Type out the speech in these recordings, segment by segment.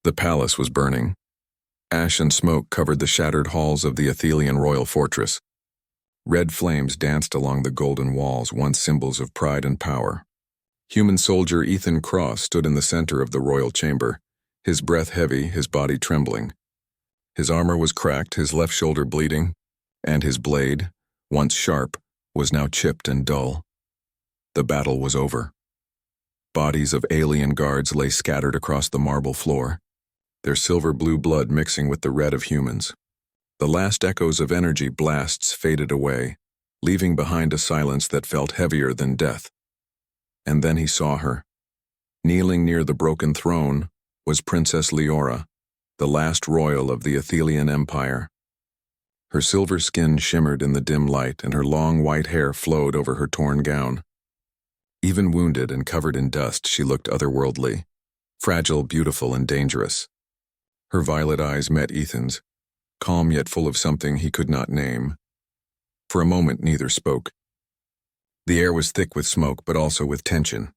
The palace was burning. Ash and smoke covered the shattered halls of the Athelian royal fortress. Red flames danced along the golden walls, once symbols of pride and power. Human soldier Ethan Cross stood in the center of the royal chamber, his breath heavy, his body trembling. His armor was cracked, his left shoulder bleeding, and his blade, once sharp, was now chipped and dull. The battle was over. Bodies of alien guards lay scattered across the marble floor, their silver-blue blood mixing with the red of humans. The last echoes of energy blasts faded away, leaving behind a silence that felt heavier than death. And then he saw her. Kneeling near the broken throne was Princess Leora, the last royal of the Athelian Empire. Her silver skin shimmered in the dim light, and her long white hair flowed over her torn gown. Even wounded and covered in dust, she looked otherworldly, fragile, beautiful, and dangerous. Her violet eyes met Ethan's, calm yet full of something he could not name. For a moment, neither spoke. The air was thick with smoke, but also with tension.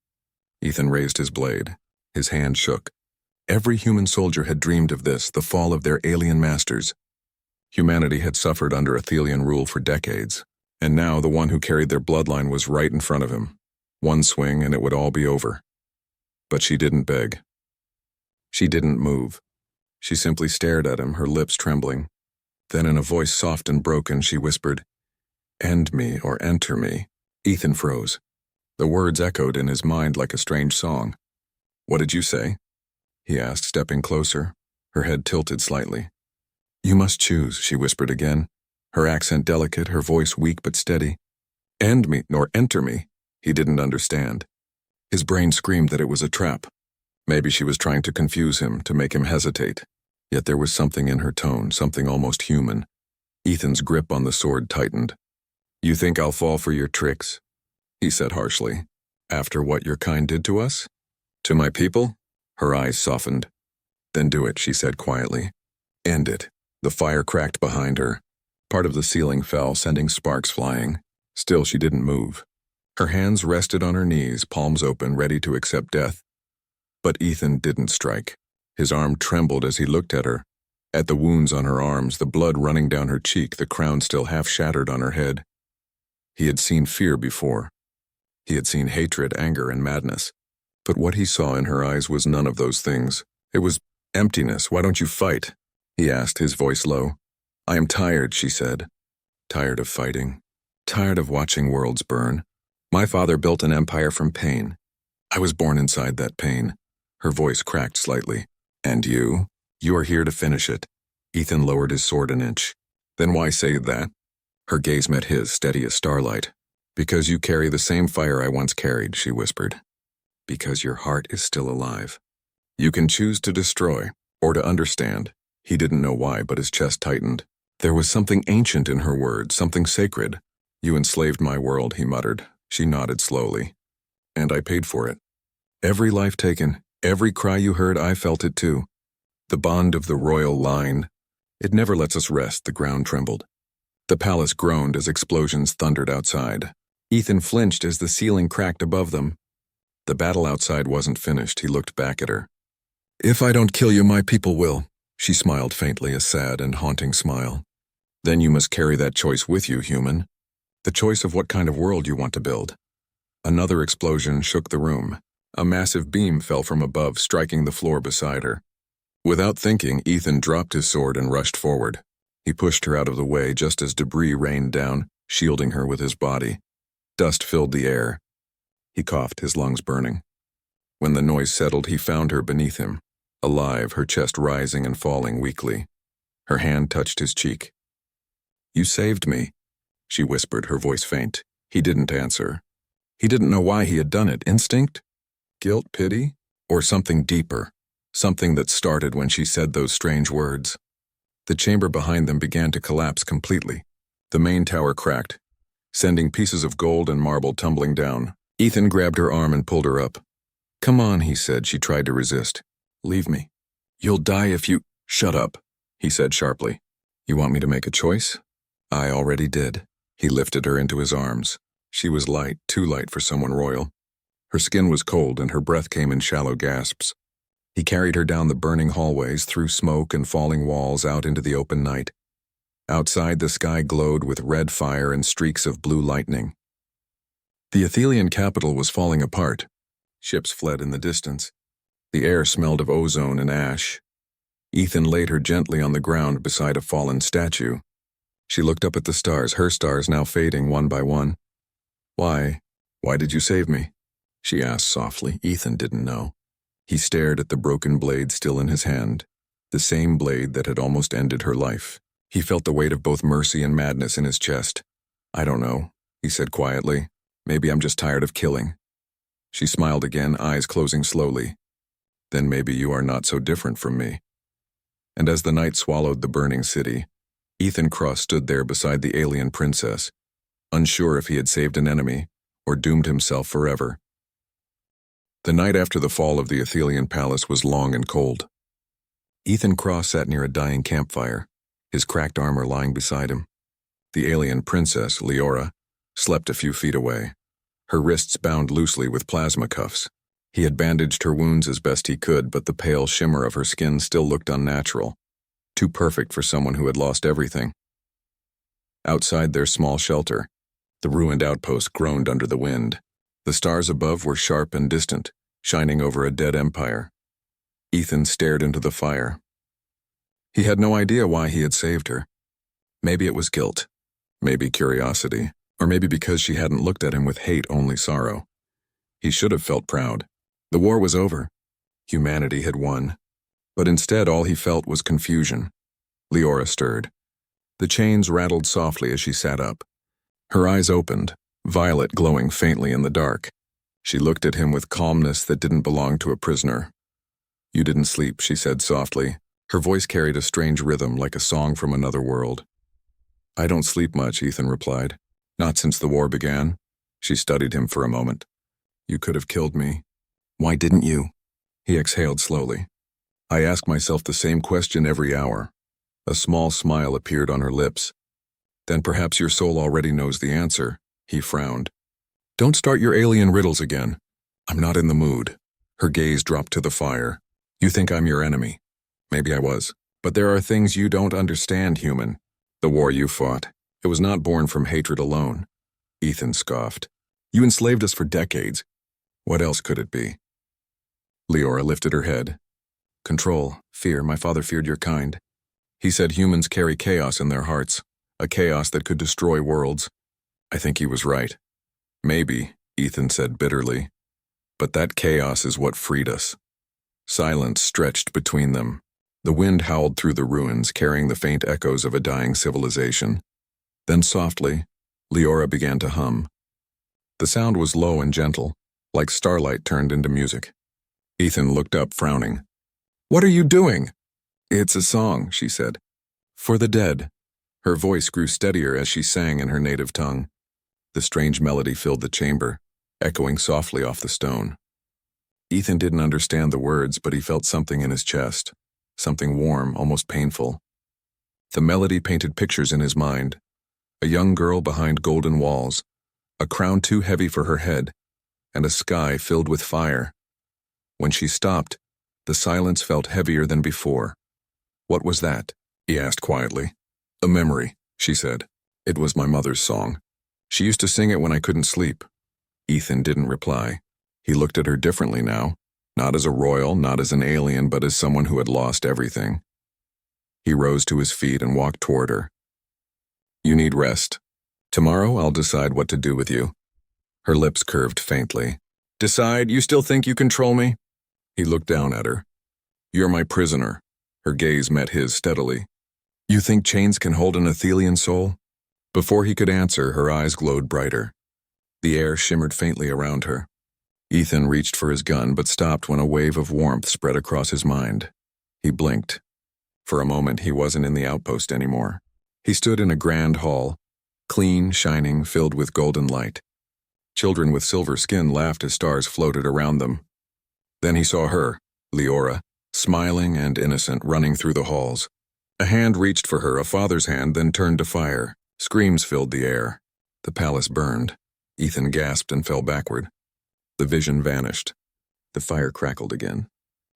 Ethan raised his blade. His hand shook. Every human soldier had dreamed of this, the fall of their alien masters. Humanity had suffered under Athelian rule for decades, and now the one who carried their bloodline was right in front of him. One swing and it would all be over. But she didn't beg. She didn't move. She simply stared at him, her lips trembling. Then in a voice soft and broken, she whispered, "End me or enter me." Ethan froze. The words echoed in his mind like a strange song. "What did you say?" he asked, stepping closer, her head tilted slightly. "You must choose," she whispered again, her accent delicate, her voice weak but steady. "End me nor enter me." He didn't understand. His brain screamed that it was a trap. Maybe she was trying to confuse him, to make him hesitate. Yet there was something in her tone, something almost human. Ethan's grip on the sword tightened. "You think I'll fall for your tricks?" he said harshly. "After what your kind did to us? To my people?" Her eyes softened. "Then do it," she said quietly. "End it." The fire cracked behind her. Part of the ceiling fell, sending sparks flying. Still she didn't move. Her hands rested on her knees, palms open, ready to accept death. But Ethan didn't strike. His arm trembled as he looked at her, at the wounds on her arms, the blood running down her cheek, the crown still half shattered on her head. He had seen fear before. He had seen hatred, anger, and madness. But what he saw in her eyes was none of those things. It was emptiness. "Why don't you fight?" he asked, his voice low. "I am tired," she said. "Tired of fighting. Tired of watching worlds burn. My father built an empire from pain. I was born inside that pain." Her voice cracked slightly. "And you? You are here to finish it." Ethan lowered his sword an inch. "Then why say that?" Her gaze met his, steady as starlight. "Because you carry the same fire I once carried," she whispered. "Because your heart is still alive. You can choose to destroy, or to understand." He didn't know why, but his chest tightened. There was something ancient in her words, something sacred. "You enslaved my world," he muttered. She nodded slowly. "And I paid for it. Every life taken, every cry you heard, I felt it too. The bond of the royal line. It never lets us rest," the ground trembled. The palace groaned as explosions thundered outside. Ethan flinched as the ceiling cracked above them. The battle outside wasn't finished. He looked back at her. "If I don't kill you, my people will." She smiled faintly, a sad and haunting smile. "Then you must carry that choice with you, human. The choice of what kind of world you want to build." Another explosion shook the room. A massive beam fell from above, striking the floor beside her. Without thinking, Ethan dropped his sword and rushed forward. He pushed her out of the way just as debris rained down, shielding her with his body. Dust filled the air. He coughed, his lungs burning. When the noise settled, he found her beneath him, alive, her chest rising and falling weakly. Her hand touched his cheek. "You saved me," she whispered, her voice faint. He didn't answer. He didn't know why he had done it. Instinct? Guilt? Pity? Or something deeper? Something that started when she said those strange words. The chamber behind them began to collapse completely. The main tower cracked, sending pieces of gold and marble tumbling down. Ethan grabbed her arm and pulled her up. "Come on," he said. She tried to resist. "Leave me. You'll die if you—" "Shut up," he said sharply. "You want me to make a choice?" "I already did." He lifted her into his arms. She was light, too light for someone royal. Her skin was cold and her breath came in shallow gasps. He carried her down the burning hallways, through smoke and falling walls, out into the open night. Outside, the sky glowed with red fire and streaks of blue lightning. The Athelian capital was falling apart. Ships fled in the distance. The air smelled of ozone and ash. Ethan laid her gently on the ground beside a fallen statue. She looked up at the stars, her stars now fading one by one. Why did you save me?" she asked softly. Ethan didn't know. He stared at the broken blade still in his hand, the same blade that had almost ended her life. He felt the weight of both mercy and madness in his chest. "I don't know," he said quietly. "Maybe I'm just tired of killing." She smiled again, eyes closing slowly. "Then maybe you are not so different from me." And as the night swallowed the burning city, Ethan Cross stood there beside the alien princess, unsure if he had saved an enemy or doomed himself forever. The night after the fall of the Athelian palace was long and cold. Ethan Cross sat near a dying campfire, his cracked armor lying beside him. The alien princess, Leora, slept a few feet away, her wrists bound loosely with plasma cuffs. He had bandaged her wounds as best he could, but the pale shimmer of her skin still looked unnatural, too perfect for someone who had lost everything. Outside their small shelter, the ruined outpost groaned under the wind. The stars above were sharp and distant, shining over a dead empire. Ethan stared into the fire. He had no idea why he had saved her. Maybe it was guilt, maybe curiosity, or maybe because she hadn't looked at him with hate, only sorrow. He should have felt proud. The war was over. Humanity had won. But instead, all he felt was confusion. Leora stirred. The chains rattled softly as she sat up. Her eyes opened, violet glowing faintly in the dark. She looked at him with calmness that didn't belong to a prisoner. "You didn't sleep," she said softly. Her voice carried a strange rhythm, like a song from another world. "I don't sleep much," Ethan replied. "Not since the war began." She studied him for a moment. "You could have killed me. Why didn't you?" He exhaled slowly. "I ask myself the same question every hour." A small smile appeared on her lips. "Then perhaps your soul already knows the answer." He frowned. "Don't start your alien riddles again. I'm not in the mood." Her gaze dropped to the fire. "You think I'm your enemy. Maybe I was. But there are things you don't understand, human. The war you fought, it was not born from hatred alone." Ethan scoffed. "You enslaved us for decades. What else could it be?" Leora lifted her head. "Control, fear. My father feared your kind. He said humans carry chaos in their hearts, a chaos that could destroy worlds. I think he was right." "Maybe," Ethan said bitterly. "But that chaos is what freed us." Silence stretched between them. The wind howled through the ruins, carrying the faint echoes of a dying civilization. Then softly, Leora began to hum. The sound was low and gentle, like starlight turned into music. Ethan looked up, frowning. "What are you doing?" "It's a song," she said. "For the dead." Her voice grew steadier as she sang in her native tongue. The strange melody filled the chamber, echoing softly off the stone. Ethan didn't understand the words, but he felt something in his chest, something warm, almost painful. The melody painted pictures in his mind. A young girl behind golden walls, a crown too heavy for her head, and a sky filled with fire. When she stopped, the silence felt heavier than before. "What was that?" he asked quietly. "A memory," she said. "It was my mother's song. She used to sing it when I couldn't sleep." Ethan didn't reply. He looked at her differently now, not as a royal, not as an alien, but as someone who had lost everything. He rose to his feet and walked toward her. "You need rest. Tomorrow I'll decide what to do with you." Her lips curved faintly. "Decide? You still think you control me?" He looked down at her. "You're my prisoner." Her gaze met his steadily. "You think chains can hold an Athelian soul?" Before he could answer, her eyes glowed brighter. The air shimmered faintly around her. Ethan reached for his gun, but stopped when a wave of warmth spread across his mind. He blinked. For a moment, he wasn't in the outpost anymore. He stood in a grand hall, clean, shining, filled with golden light. Children with silver skin laughed as stars floated around them. Then he saw her, Leora, smiling and innocent, running through the halls. A hand reached for her, a father's hand, then turned to fire. Screams filled the air. The palace burned. Ethan gasped and fell backward. The vision vanished. The fire crackled again.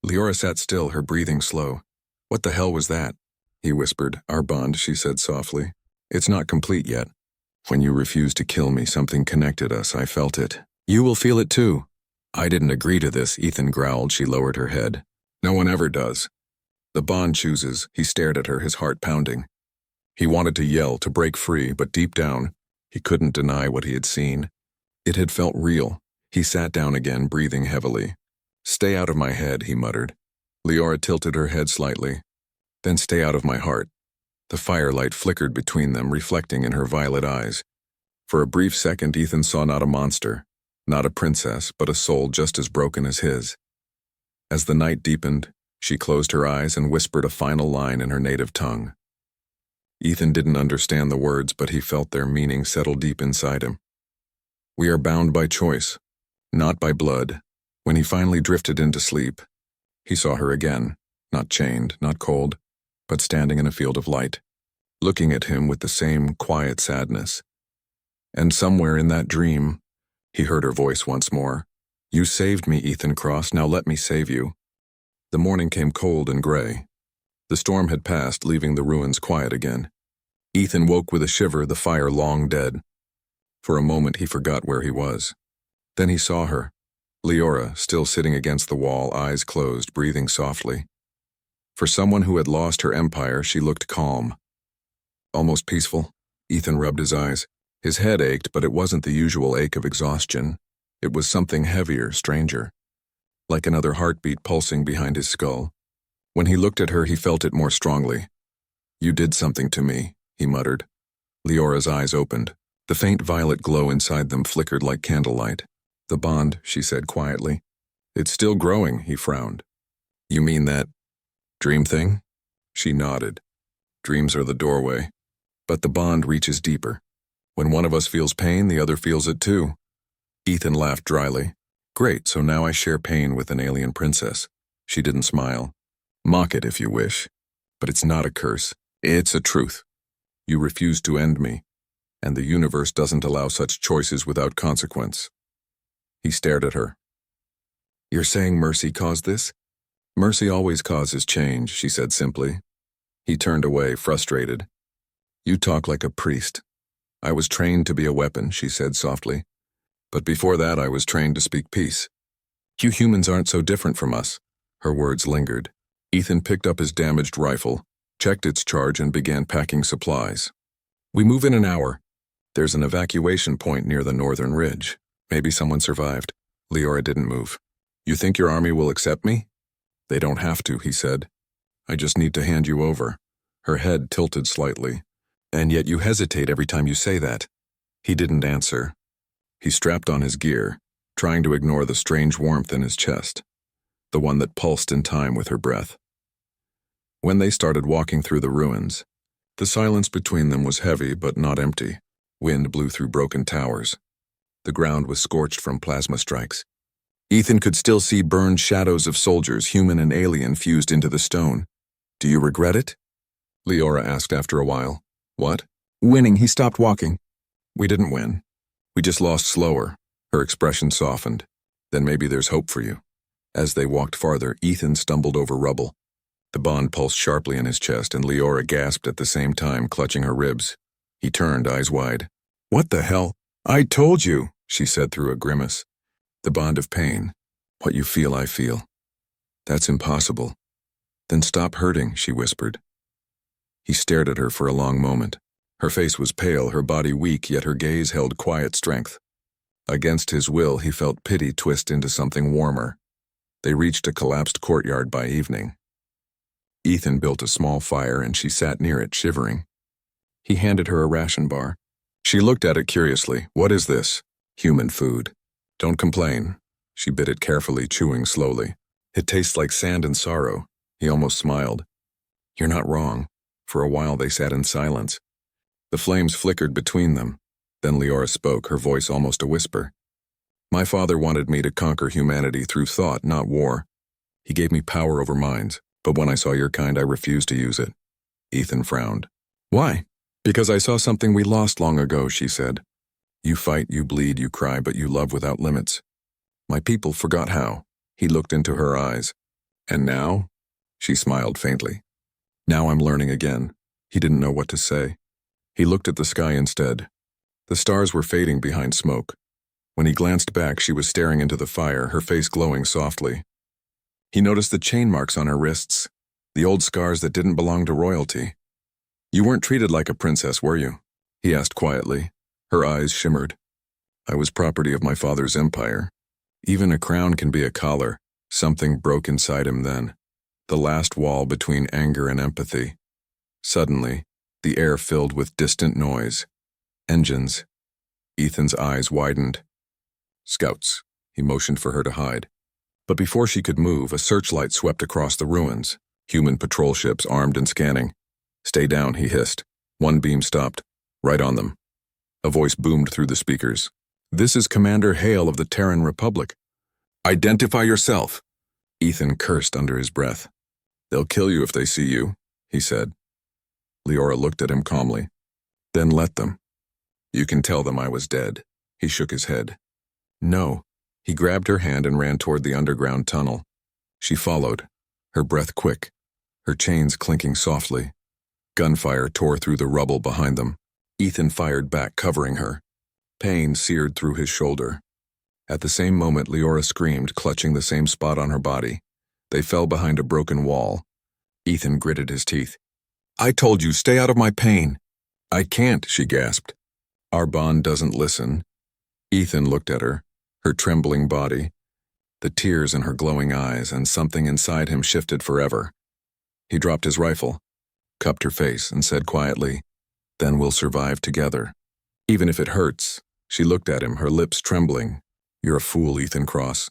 Leora sat still, her breathing slow. "What the hell was that?" he whispered. "Our bond," she said softly. "It's not complete yet. When you refused to kill me, something connected us. I felt it. You will feel it too." "I didn't agree to this," Ethan growled. She lowered her head. "No one ever does. The bond chooses." He stared at her, his heart pounding. He wanted to yell, to break free, but deep down, he couldn't deny what he had seen. It had felt real. He sat down again, breathing heavily. "Stay out of my head," he muttered. Leora tilted her head slightly. "Then stay out of my heart." The firelight flickered between them, reflecting in her violet eyes. For a brief second, Ethan saw not a monster, not a princess, but a soul just as broken as his. As the night deepened, she closed her eyes and whispered a final line in her native tongue. Ethan didn't understand the words, but he felt their meaning settle deep inside him. "We are bound by choice, not by blood." When he finally drifted into sleep, he saw her again, not chained, not cold, but standing in a field of light, looking at him with the same quiet sadness. And somewhere in that dream, he heard her voice once more. "You saved me, Ethan Cross, now let me save you." The morning came cold and gray. The storm had passed, leaving the ruins quiet again. Ethan woke with a shiver, the fire long dead. For a moment he forgot where he was. Then he saw her, Leora, still sitting against the wall, eyes closed, breathing softly. For someone who had lost her empire, she looked calm. Almost peaceful. Ethan rubbed his eyes. His head ached, but it wasn't the usual ache of exhaustion. It was something heavier, stranger. Like another heartbeat pulsing behind his skull. When he looked at her, he felt it more strongly. "You did something to me," he muttered. Leora's eyes opened. The faint violet glow inside them flickered like candlelight. "The bond," she said quietly. "It's still growing," he frowned. "You mean that dream thing?" She nodded. "Dreams are the doorway. But the bond reaches deeper. When one of us feels pain, the other feels it too." Ethan laughed dryly. "Great, so now I share pain with an alien princess." She didn't smile. "Mock it if you wish. But it's not a curse. It's a truth. You refused to end me, and the universe doesn't allow such choices without consequence." He stared at her. "You're saying mercy caused this?" "Mercy always causes change," she said simply. He turned away, frustrated. "You talk like a priest." "I was trained to be a weapon," she said softly. "But before that I was trained to speak peace. You humans aren't so different from us." Her words lingered. Ethan picked up his damaged rifle, checked its charge, and began packing supplies. "We move in an hour. There's an evacuation point near the northern ridge. Maybe someone survived." Leora didn't move. "You think your army will accept me?" "They don't have to," he said. "I just need to hand you over." Her head tilted slightly. "And yet you hesitate every time you say that." He didn't answer. He strapped on his gear, trying to ignore the strange warmth in his chest, the one that pulsed in time with her breath. When they started walking through the ruins, the silence between them was heavy but not empty. Wind blew through broken towers. The ground was scorched from plasma strikes. Ethan could still see burned shadows of soldiers, human and alien, fused into the stone. "Do you regret it?" Leora asked after a while. "What?" "Winning." He stopped walking. "We didn't win. We just lost slower." Her expression softened. "Then maybe there's hope for you." As they walked farther, Ethan stumbled over rubble. The bond pulsed sharply in his chest, and Leora gasped at the same time, clutching her ribs. He turned, eyes wide. "What the hell?" "I told you," she said through a grimace. "The bond of pain. What you feel, I feel." "That's impossible." "Then stop hurting," she whispered. He stared at her for a long moment. Her face was pale, her body weak, yet her gaze held quiet strength. Against his will, he felt pity twist into something warmer. They reached a collapsed courtyard by evening. Ethan built a small fire and she sat near it, shivering. He handed her a ration bar. She looked at it curiously. "What is this?" "Human food." "Don't complain." She bit it carefully, chewing slowly. "It tastes like sand and sorrow." He almost smiled. "You're not wrong." For a while they sat in silence. The flames flickered between them. Then Leora spoke, her voice almost a whisper. "My father wanted me to conquer humanity through thought, not war. He gave me power over minds, but when I saw your kind, I refused to use it." Ethan frowned. "Why?" "Because I saw something we lost long ago," she said. "You fight, you bleed, you cry, but you love without limits. My people forgot how." He looked into her eyes. And now? She smiled faintly. Now I'm learning again. He didn't know what to say. He looked at the sky instead. The stars were fading behind smoke. When he glanced back, she was staring into the fire, her face glowing softly. He noticed the chain marks on her wrists, the old scars that didn't belong to royalty. You weren't treated like a princess, were you? He asked quietly. Her eyes shimmered. I was property of my father's empire. Even a crown can be a collar. Something broke inside him then. The last wall between anger and empathy. Suddenly, the air filled with distant noise. Engines. Ethan's eyes widened. Scouts. He motioned for her to hide. But before she could move, a searchlight swept across the ruins. Human patrol ships armed and scanning. Stay down, he hissed. One beam stopped. Right on them. A voice boomed through the speakers. This is Commander Hale of the Terran Republic. Identify yourself. Ethan cursed under his breath. They'll kill you if they see you, he said. Leora looked at him calmly. Then let them. You can tell them I was dead. He shook his head. No. He grabbed her hand and ran toward the underground tunnel. She followed, her breath quick, her chains clinking softly. Gunfire tore through the rubble behind them. Ethan fired back, covering her. Pain seared through his shoulder. At the same moment, Leora screamed, clutching the same spot on her body. They fell behind a broken wall. Ethan gritted his teeth. I told you, stay out of my pain. I can't, she gasped. Our bond doesn't listen. Ethan looked at her, her trembling body, the tears in her glowing eyes, and something inside him shifted forever. He dropped his rifle, cupped her face, and said quietly, Then we'll survive together. Even if it hurts. She looked at him, her lips trembling. You're a fool, Ethan Cross.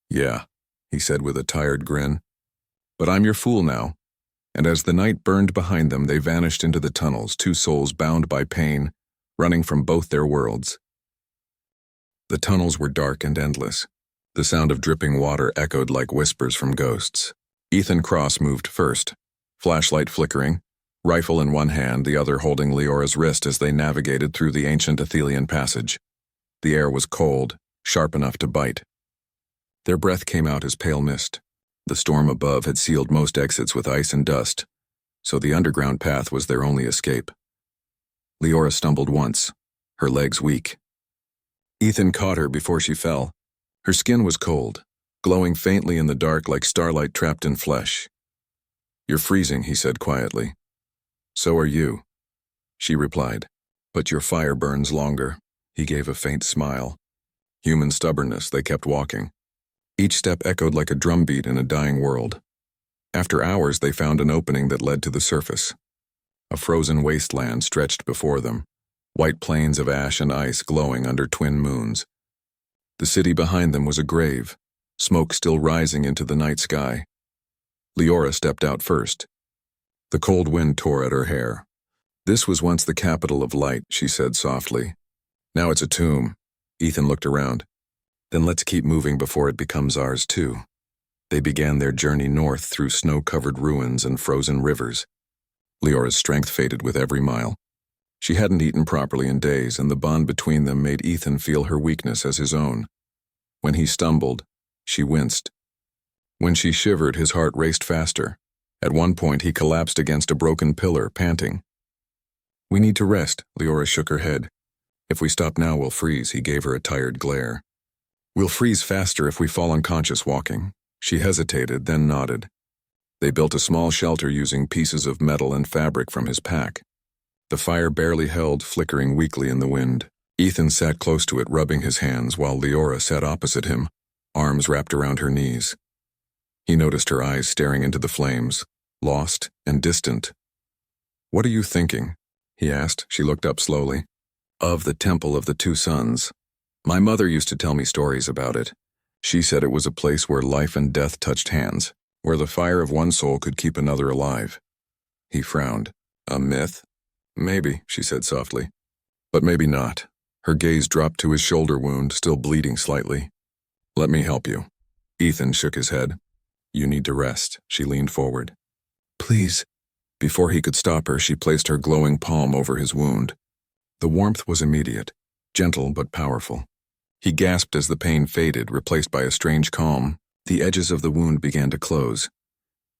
Yeah, he said with a tired grin. But I'm your fool now. And as the night burned behind them, they vanished into the tunnels, two souls bound by pain, running from both their worlds. The tunnels were dark and endless. The sound of dripping water echoed like whispers from ghosts. Ethan Cross moved first, flashlight flickering, rifle in one hand, the other holding Leora's wrist as they navigated through the ancient Athelian passage. The air was cold, sharp enough to bite. Their breath came out as pale mist. The storm above had sealed most exits with ice and dust, so the underground path was their only escape. Leora stumbled once, her legs weak. Ethan caught her before she fell. Her skin was cold, glowing faintly in the dark like starlight trapped in flesh. You're freezing, he said quietly. So are you, she replied. But your fire burns longer. He gave a faint smile. Human stubbornness, they kept walking. Each step echoed like a drumbeat in a dying world. After hours, they found an opening that led to the surface. A frozen wasteland stretched before them, white plains of ash and ice glowing under twin moons. The city behind them was a grave, smoke still rising into the night sky. Leora stepped out first. The cold wind tore at her hair. This was once the capital of light, she said softly. Now it's a tomb. Ethan looked around. Then let's keep moving before it becomes ours too. They began their journey north through snow-covered ruins and frozen rivers. Leora's strength faded with every mile. She hadn't eaten properly in days, and the bond between them made Ethan feel her weakness as his own. When he stumbled, she winced. When she shivered, his heart raced faster. At one point, he collapsed against a broken pillar, panting. We need to rest, Leora shook her head. If we stop now, we'll freeze, he gave her a tired glare. We'll freeze faster if we fall unconscious walking. She hesitated, then nodded. They built a small shelter using pieces of metal and fabric from his pack. The fire barely held, flickering weakly in the wind. Ethan sat close to it, rubbing his hands, while Leora sat opposite him, arms wrapped around her knees. He noticed her eyes staring into the flames, lost and distant. What are you thinking? He asked. She looked up slowly. Of the Temple of the Two Suns. My mother used to tell me stories about it. She said it was a place where life and death touched hands, where the fire of one soul could keep another alive. He frowned. A myth? Maybe, she said softly. But maybe not. Her gaze dropped to his shoulder wound, still bleeding slightly. Let me help you. Ethan shook his head. You need to rest. She leaned forward. Please. Before he could stop her, she placed her glowing palm over his wound. The warmth was immediate, gentle but powerful. He gasped as the pain faded, replaced by a strange calm, The edges of the wound began to close.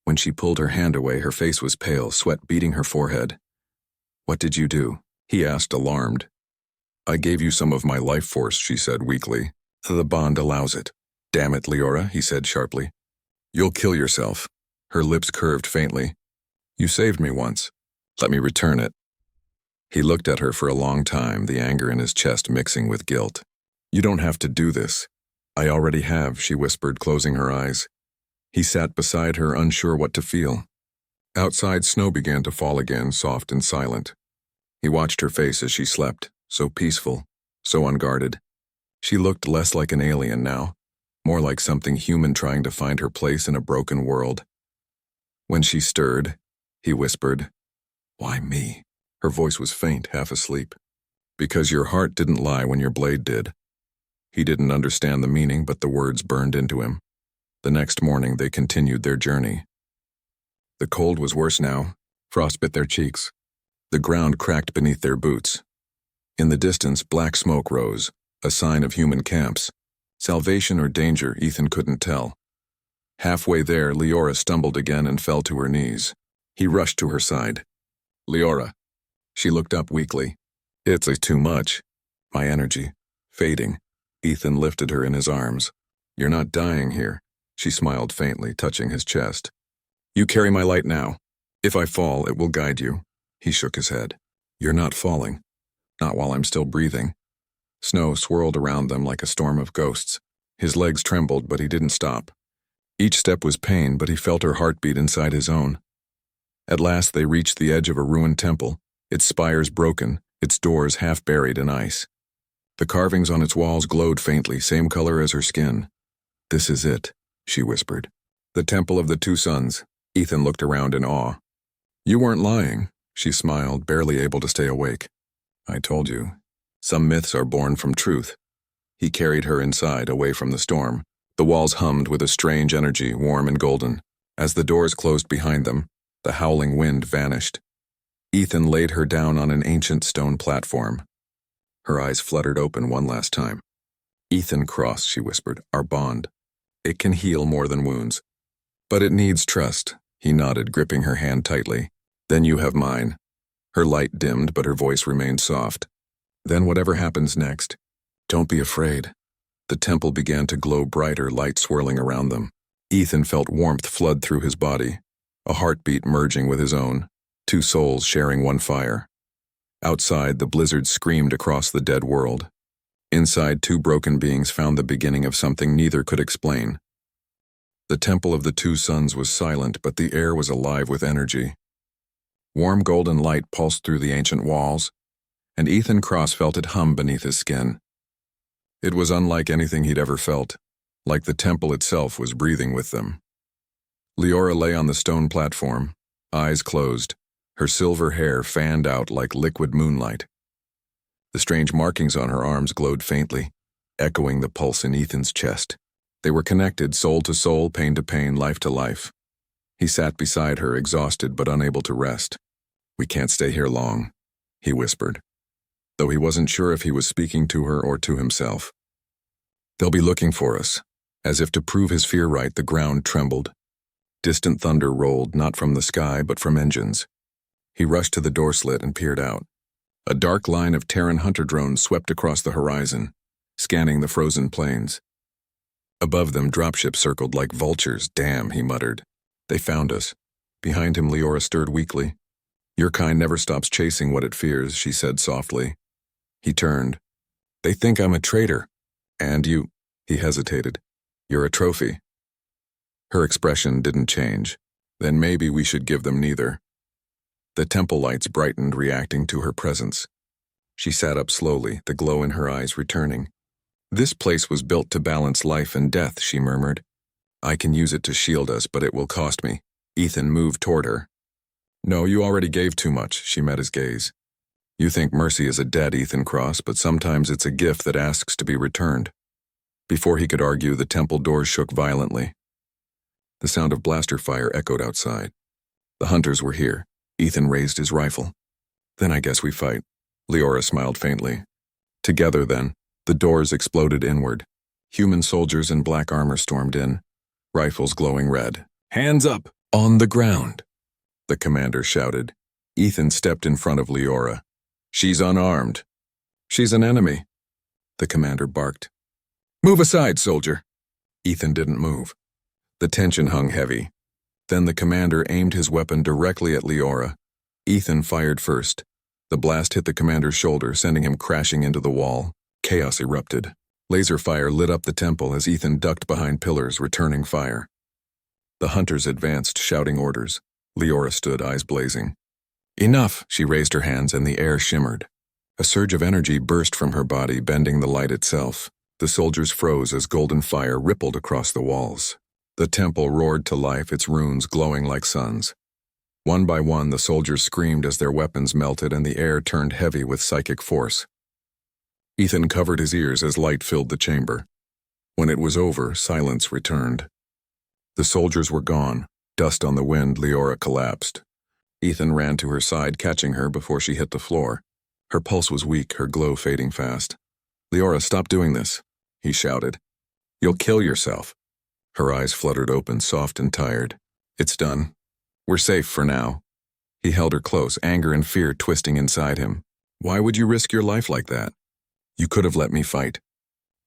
When she pulled her hand away, her face was pale, sweat beading her forehead. "What did you do?" he asked, alarmed. "I gave you some of my life force," she said weakly. "The bond allows it." "Damn it, Leora," he said sharply. "You'll kill yourself." Her lips curved faintly. "You saved me once. Let me return it." He looked at her for a long time, the anger in his chest mixing with guilt. "You don't have to do this." "I already have," she whispered, closing her eyes. He sat beside her, unsure what to feel. Outside, snow began to fall again, soft and silent. He watched her face as she slept, so peaceful, so unguarded. She looked less like an alien now, more like something human trying to find her place in a broken world. When she stirred, he whispered, "Why me?" Her voice was faint, half asleep. "Because your heart didn't lie when your blade did." He didn't understand the meaning, but the words burned into him. The next morning, they continued their journey. The cold was worse now. Frost bit their cheeks. The ground cracked beneath their boots. In the distance, black smoke rose, a sign of human camps. Salvation or danger, Ethan couldn't tell. Halfway there, Leora stumbled again and fell to her knees. He rushed to her side. "Leora." She looked up weakly. "It's too much." "My energy. Fading." Ethan lifted her in his arms. "You're not dying here." She smiled faintly, touching his chest. "You carry my light now. If I fall, it will guide you." He shook his head. "You're not falling. Not while I'm still breathing." Snow swirled around them like a storm of ghosts. His legs trembled, but he didn't stop. Each step was pain, but he felt her heartbeat inside his own. At last they reached the edge of a ruined temple, its spires broken, its doors half buried in ice. The carvings on its walls glowed faintly, same color as her skin. "This is it," she whispered. "The Temple of the Two Suns." Ethan looked around in awe. "You weren't lying," she smiled, barely able to stay awake. "I told you. Some myths are born from truth." He carried her inside, away from the storm. The walls hummed with a strange energy, warm and golden. As the doors closed behind them, the howling wind vanished. Ethan laid her down on an ancient stone platform. Her eyes fluttered open one last time. "Ethan Cross," she whispered, "our bond. It can heal more than wounds. But it needs trust." He nodded, gripping her hand tightly. "Then you have mine." Her light dimmed, but her voice remained soft. "Then whatever happens next, don't be afraid." The temple began to glow brighter, light swirling around them. Ethan felt warmth flood through his body, a heartbeat merging with his own, two souls sharing one fire. Outside, the blizzard screamed across the dead world. Inside, two broken beings found the beginning of something neither could explain. The Temple of the Two Suns was silent, but the air was alive with energy. Warm golden light pulsed through the ancient walls, and Ethan Cross felt it hum beneath his skin. It was unlike anything he'd ever felt, like the temple itself was breathing with them. Leora lay on the stone platform, eyes closed, her silver hair fanned out like liquid moonlight. The strange markings on her arms glowed faintly, echoing the pulse in Ethan's chest. They were connected, soul to soul, pain to pain, life to life. He sat beside her, exhausted but unable to rest. "We can't stay here long," he whispered, though he wasn't sure if he was speaking to her or to himself. "They'll be looking for us." As if to prove his fear right, the ground trembled. Distant thunder rolled, not from the sky, but from engines. He rushed to the door slit and peered out. A dark line of Terran hunter drones swept across the horizon, scanning the frozen plains. Above them, dropships circled like vultures. "Damn," he muttered. "They found us." Behind him, Leora stirred weakly. "Your kind never stops chasing what it fears," she said softly. He turned. "They think I'm a traitor. And you—" He hesitated. "You're a trophy." Her expression didn't change. "Then maybe we should give them neither." The temple lights brightened, reacting to her presence. She sat up slowly, the glow in her eyes returning. "This place was built to balance life and death," she murmured. "I can use it to shield us, but it will cost me." Ethan moved toward her. "No, you already gave too much," she met his gaze. "You think mercy is a debt, Ethan Cross, but sometimes it's a gift that asks to be returned." Before he could argue, the temple doors shook violently. The sound of blaster fire echoed outside. The hunters were here. Ethan raised his rifle. "Then I guess we fight." Leora smiled faintly. Together, then. The doors exploded inward. Human soldiers in black armor stormed in. rifles glowing red. "Hands up! On the ground!" the commander shouted. Ethan stepped in front of Leora. "She's unarmed." "She's an enemy," the commander barked. "Move aside, soldier." Ethan didn't move. The tension hung heavy. Then the commander aimed his weapon directly at Leora. Ethan fired first. The blast hit the commander's shoulder, sending him crashing into the wall. Chaos erupted. Laser fire lit up the temple as Ethan ducked behind pillars, returning fire. The hunters advanced, shouting orders. Leora stood, eyes blazing. "Enough!" She raised her hands and the air shimmered. A surge of energy burst from her body, bending the light itself. The soldiers froze as golden fire rippled across the walls. The temple roared to life, its runes glowing like suns. One by one, the soldiers screamed as their weapons melted and the air turned heavy with psychic force. Ethan covered his ears as light filled the chamber. When it was over, silence returned. The soldiers were gone. Dust on the wind, Leora collapsed. Ethan ran to her side, catching her before she hit the floor. Her pulse was weak, her glow fading fast. "Leora, stop doing this," he shouted. "You'll kill yourself." Her eyes fluttered open, soft and tired. "It's done. We're safe for now." He held her close, anger and fear twisting inside him. "Why would you risk your life like that? You could have let me fight."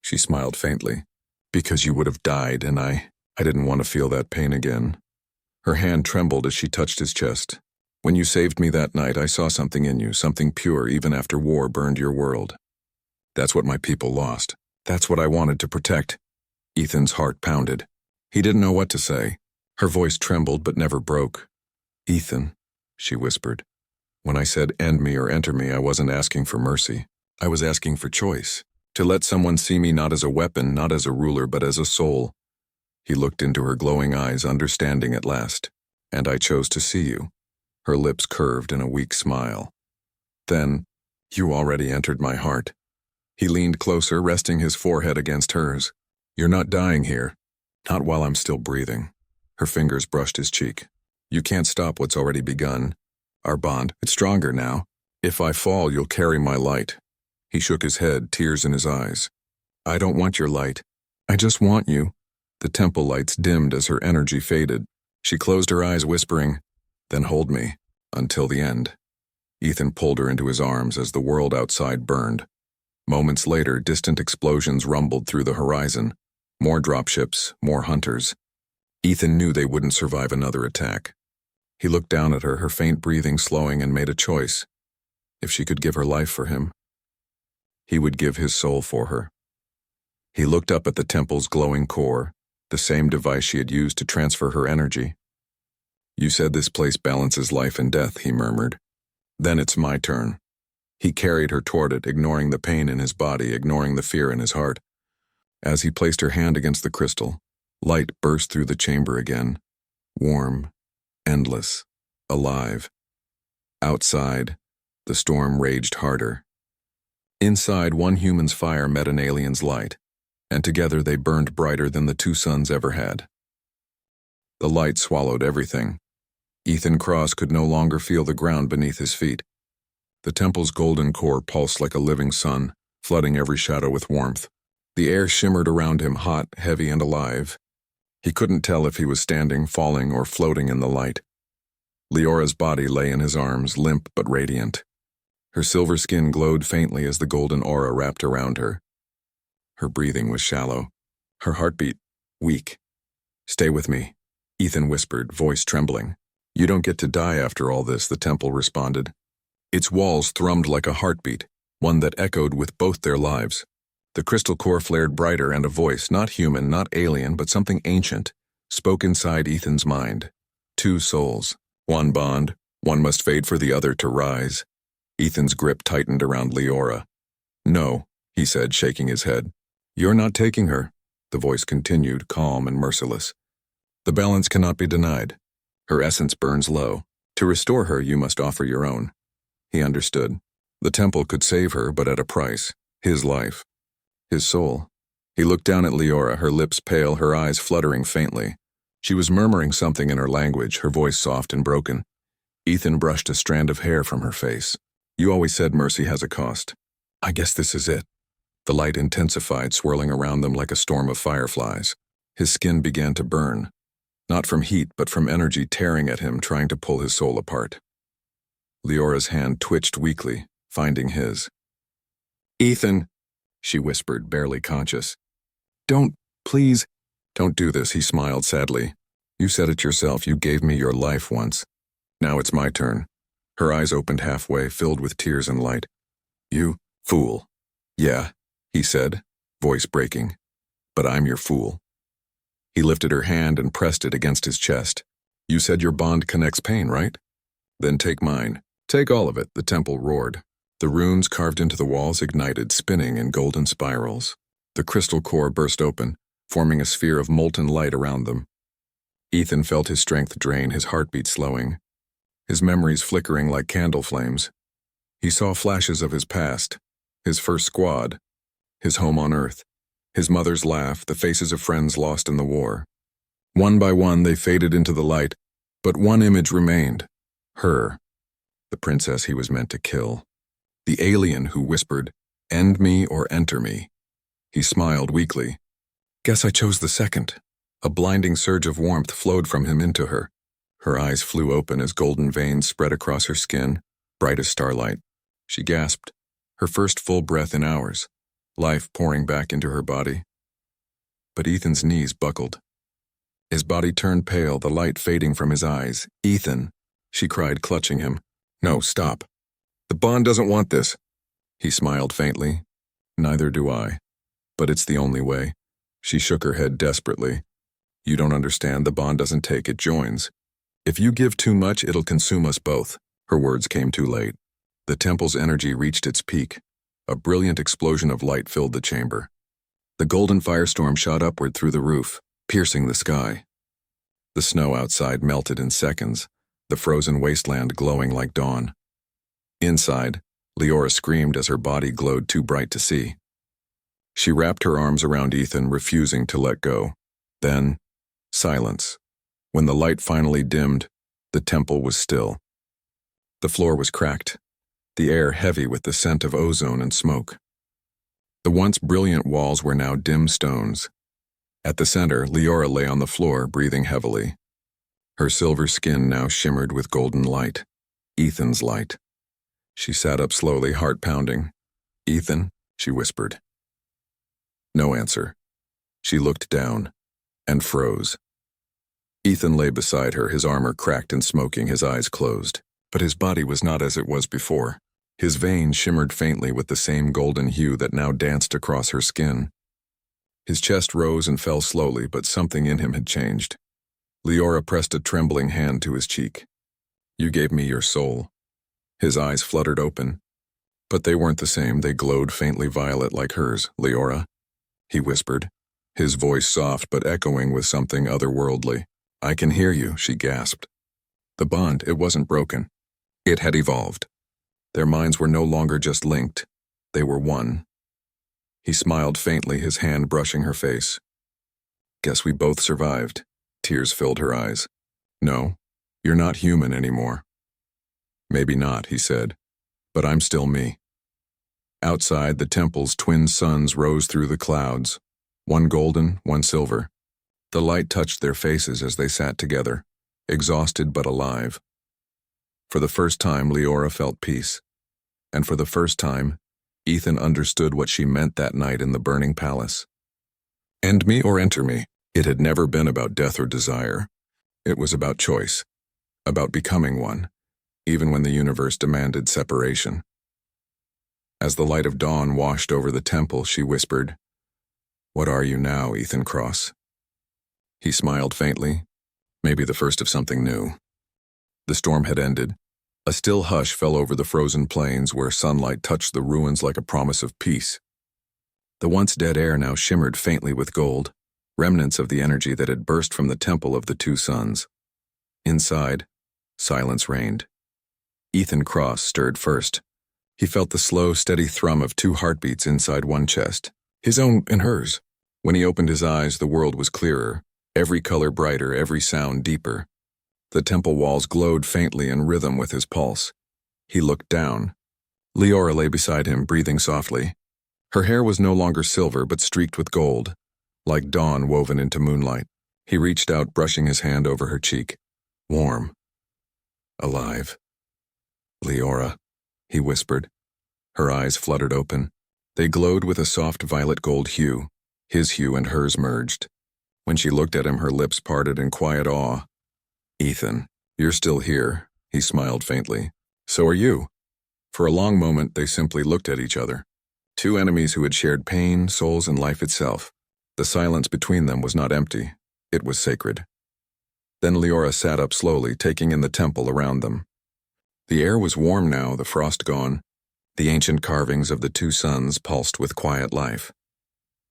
She smiled faintly. "Because you would have died, and I didn't want to feel that pain again." Her hand trembled as she touched his chest. "When you saved me that night, I saw something in you, something pure even after war burned your world. That's what my people lost. That's what I wanted to protect." Ethan's heart pounded. He didn't know what to say. Her voice trembled but never broke. "Ethan," she whispered, "when I said end me or enter me, I wasn't asking for mercy. I was asking for choice. To let someone see me not as a weapon, not as a ruler, but as a soul." He looked into her glowing eyes, understanding at last. "And I chose to see you." Her lips curved in a weak smile. "Then, you already entered my heart." He leaned closer, resting his forehead against hers. "You're not dying here. Not while I'm still breathing." Her fingers brushed his cheek. "You can't stop what's already begun. Our bond, it's stronger now. If I fall, you'll carry my light." He shook his head, tears in his eyes. "I don't want your light. I just want you." The temple lights dimmed as her energy faded. She closed her eyes, whispering, "Then hold me, until the end." Ethan pulled her into his arms as the world outside burned. Moments later, distant explosions rumbled through the horizon. More dropships, more hunters. Ethan knew they wouldn't survive another attack. He looked down at her, her faint breathing slowing, and made a choice. If she could give her life for him, he would give his soul for her. He looked up at the temple's glowing core, the same device she had used to transfer her energy. "You said this place balances life and death," he murmured. "Then it's my turn." He carried her toward it, ignoring the pain in his body, ignoring the fear in his heart. As he placed her hand against the crystal, light burst through the chamber again. Warm, endless, alive. Outside, the storm raged harder. Inside, one human's fire met an alien's light, and together they burned brighter than the two suns ever had. The light swallowed everything. Ethan Cross could no longer feel the ground beneath his feet. The temple's golden core pulsed like a living sun, flooding every shadow with warmth. The air shimmered around him, hot, heavy, and alive. He couldn't tell if he was standing, falling, or floating in the light. Leora's body lay in his arms, limp but radiant. Her silver skin glowed faintly as the golden aura wrapped around her. Her breathing was shallow. Her heartbeat, weak. "Stay with me," Ethan whispered, voice trembling. "You don't get to die after all this," the temple responded. Its walls thrummed like a heartbeat, one that echoed with both their lives. The crystal core flared brighter, and a voice, not human, not alien, but something ancient, spoke inside Ethan's mind. Two souls, one bond, one must fade for the other to rise. Ethan's grip tightened around Leora. "No," he said, shaking his head. "You're not taking her," the voice continued, calm and merciless. "The balance cannot be denied. Her essence burns low. To restore her, you must offer your own." He understood. The temple could save her, but at a price. His life. His soul. He looked down at Leora, her lips pale, her eyes fluttering faintly. She was murmuring something in her language, her voice soft and broken. Ethan brushed a strand of hair from her face. "You always said mercy has a cost. I guess this is it." The light intensified, swirling around them like a storm of fireflies. His skin began to burn, not from heat but from energy tearing at him, trying to pull his soul apart. Leora's hand twitched weakly, finding his. "Ethan," she whispered, barely conscious. Please. "Don't do this," he smiled sadly. "You said it yourself, you gave me your life once. Now it's my turn." Her eyes opened halfway, filled with tears and light. "You, fool." "Yeah," he said, voice breaking. "But I'm your fool." He lifted her hand and pressed it against his chest. "You said your bond connects pain, right? Then take mine. Take all of it," the temple roared. The runes carved into the walls ignited, spinning in golden spirals. The crystal core burst open, forming a sphere of molten light around them. Ethan felt his strength drain, his heartbeat slowing, his memories flickering like candle flames. He saw flashes of his past, his first squad, his home on Earth, his mother's laugh, the faces of friends lost in the war. One by one they faded into the light, but one image remained. Her, the princess he was meant to kill. The alien who whispered, "End me or enter me." He smiled weakly. "Guess I chose the second." A blinding surge of warmth flowed from him into her. Her eyes flew open as golden veins spread across her skin, bright as starlight. She gasped, her first full breath in hours, life pouring back into her body. But Ethan's knees buckled. His body turned pale, the light fading from his eyes. "Ethan," she cried, clutching him. "No, stop. The bond doesn't want this." He smiled faintly. "Neither do I. But it's the only way." She shook her head desperately. "You don't understand. The bond doesn't take, it joins. If you give too much, it'll consume us both." Her words came too late. The temple's energy reached its peak. A brilliant explosion of light filled the chamber. The golden firestorm shot upward through the roof, piercing the sky. The snow outside melted in seconds, the frozen wasteland glowing like dawn. Inside, Leora screamed as her body glowed too bright to see. She wrapped her arms around Ethan, refusing to let go. Then, silence. When the light finally dimmed, the temple was still. The floor was cracked, the air heavy with the scent of ozone and smoke. The once brilliant walls were now dim stones. At the center, Leora lay on the floor, breathing heavily. Her silver skin now shimmered with golden light. Ethan's light. She sat up slowly, heart pounding. "Ethan," she whispered. No answer. She looked down and froze. Ethan lay beside her, his armor cracked and smoking, his eyes closed. But his body was not as it was before. His veins shimmered faintly with the same golden hue that now danced across her skin. His chest rose and fell slowly, but something in him had changed. Leora pressed a trembling hand to his cheek. "You gave me your soul." His eyes fluttered open. But they weren't the same, they glowed faintly violet like hers. "Leora," he whispered, his voice soft but echoing with something otherworldly. "I can hear you," she gasped. The bond, it wasn't broken. It had evolved. Their minds were no longer just linked. They were one. He smiled faintly, his hand brushing her face. "Guess we both survived." Tears filled her eyes. "No, you're not human anymore." "Maybe not," he said, "but I'm still me." Outside, the temple's twin suns rose through the clouds, one golden, one silver. The light touched their faces as they sat together, exhausted but alive. For the first time, Leora felt peace. And for the first time, Ethan understood what she meant that night in the burning palace. End me or enter me. It had never been about death or desire. It was about choice, about becoming one, even when the universe demanded separation. As the light of dawn washed over the temple, she whispered, "What are you now, Ethan Cross?" He smiled faintly, maybe the first of something new. The storm had ended. A still hush fell over the frozen plains where sunlight touched the ruins like a promise of peace. The once dead air now shimmered faintly with gold, remnants of the energy that had burst from the temple of the two suns. Inside, silence reigned. Ethan Cross stirred first. He felt the slow, steady thrum of two heartbeats inside one chest, his own and hers. When he opened his eyes, the world was clearer, every color brighter, every sound deeper. The temple walls glowed faintly in rhythm with his pulse. He looked down. Leora lay beside him, breathing softly. Her hair was no longer silver, but streaked with gold. like dawn woven into moonlight. He reached out, brushing his hand over her cheek. Warm. Alive. Leora, he whispered. Her eyes fluttered open. They glowed with a soft violet-gold hue. His hue and hers merged. When she looked at him, her lips parted in quiet awe. Ethan, you're still here, he smiled faintly. So are you. For a long moment, they simply looked at each other. Two enemies who had shared pain, souls, and life itself. The silence between them was not empty. It was sacred. Then Leora sat up slowly, taking in the temple around them. The air was warm now, the frost gone. The ancient carvings of the two suns pulsed with quiet life.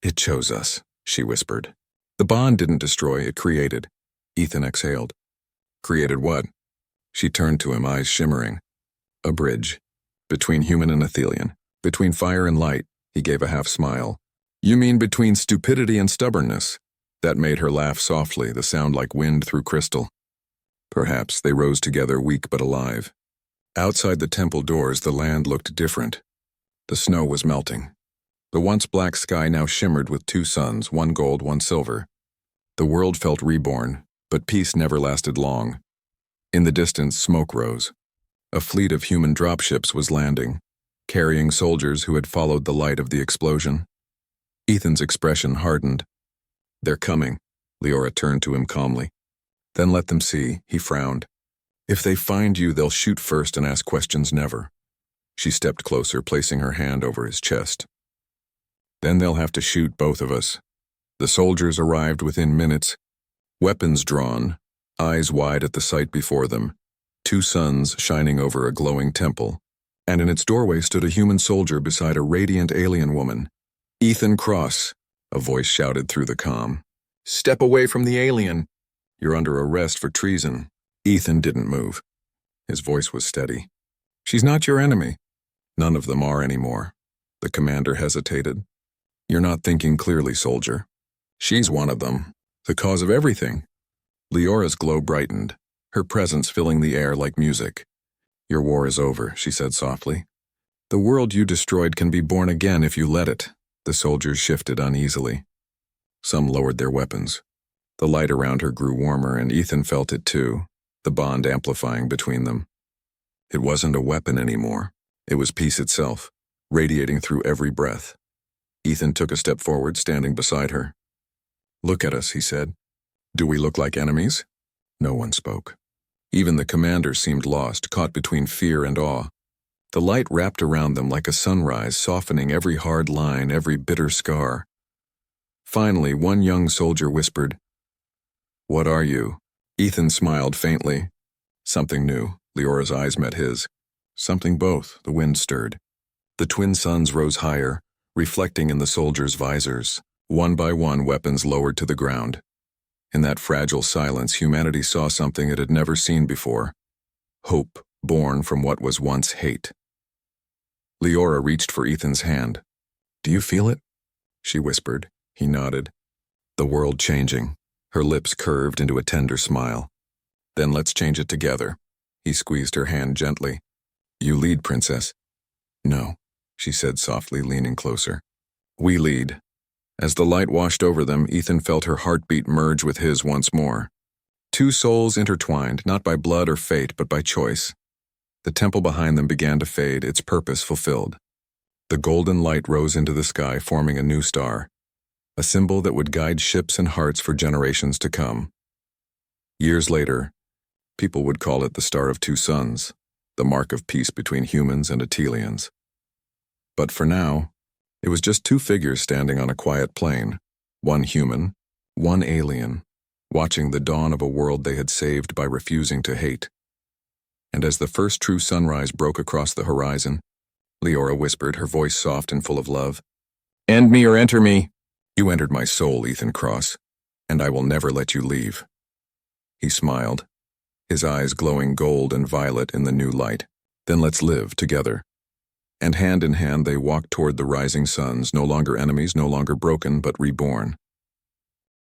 It chose us, she whispered. The bond didn't destroy, it created. Ethan exhaled. Created what? She turned to him, eyes shimmering. A bridge. Between human and Athelian. Between fire and light. He gave a half smile. You mean between stupidity and stubbornness? That made her laugh softly, the sound like wind through crystal. Perhaps they rose together, weak but alive. Outside the temple doors, the land looked different. The snow was melting. The once black sky now shimmered with two suns, one gold, one silver. The world felt reborn, but peace never lasted long. In the distance, smoke rose. A fleet of human dropships was landing, carrying soldiers who had followed the light of the explosion. Ethan's expression hardened. They're coming, Leora turned to him calmly. Then let them see, he frowned. If they find you, they'll shoot first and ask questions never. She stepped closer, placing her hand over his chest. Then they'll have to shoot both of us. The soldiers arrived within minutes, weapons drawn, eyes wide at the sight before them, two suns shining over a glowing temple, and in its doorway stood a human soldier beside a radiant alien woman. Ethan Cross, a voice shouted through the comm. Step away from the alien. You're under arrest for treason. Ethan didn't move. His voice was steady. She's not your enemy. None of them are anymore. The commander hesitated. You're not thinking clearly, soldier. She's one of them, the cause of everything. Leora's glow brightened, her presence filling the air like music. Your war is over, she said softly. The world you destroyed can be born again if you let it. The soldiers shifted uneasily. Some lowered their weapons. The light around her grew warmer, and Ethan felt it too, the bond amplifying between them. It wasn't a weapon anymore. It was peace itself, radiating through every breath. Ethan took a step forward, standing beside her. Look at us, he said. Do we look like enemies? No one spoke. Even the commander seemed lost, caught between fear and awe. The light wrapped around them like a sunrise, softening every hard line, every bitter scar. Finally, one young soldier whispered, What are you? Ethan smiled faintly. Something new. Leora's eyes met his. Something both, the wind stirred. The twin suns rose higher, reflecting in the soldiers' visors. One by one, weapons lowered to the ground. In that fragile silence, humanity saw something it had never seen before. Hope, born from what was once hate. Leora reached for Ethan's hand. Do you feel it? She whispered. He nodded. The world changing. Her lips curved into a tender smile. Then let's change it together. He squeezed her hand gently. You lead, princess. No, she said softly, leaning closer. We lead. As the light washed over them, Ethan felt her heartbeat merge with his once more. Two souls intertwined, not by blood or fate, but by choice. The temple behind them began to fade, its purpose fulfilled. The golden light rose into the sky, forming a new star, a symbol that would guide ships and hearts for generations to come. Years later, people would call it the Star of Two Suns, the mark of peace between humans and Atelians. But for now, it was just two figures standing on a quiet plain, one human, one alien, watching the dawn of a world they had saved by refusing to hate. And as the first true sunrise broke across the horizon, Leora whispered, her voice soft and full of love, End me or enter me. You entered my soul, Ethan Cross, and I will never let you leave. He smiled, his eyes glowing gold and violet in the new light. Then let's live together. And hand in hand they walked toward the rising suns, no longer enemies, no longer broken, but reborn.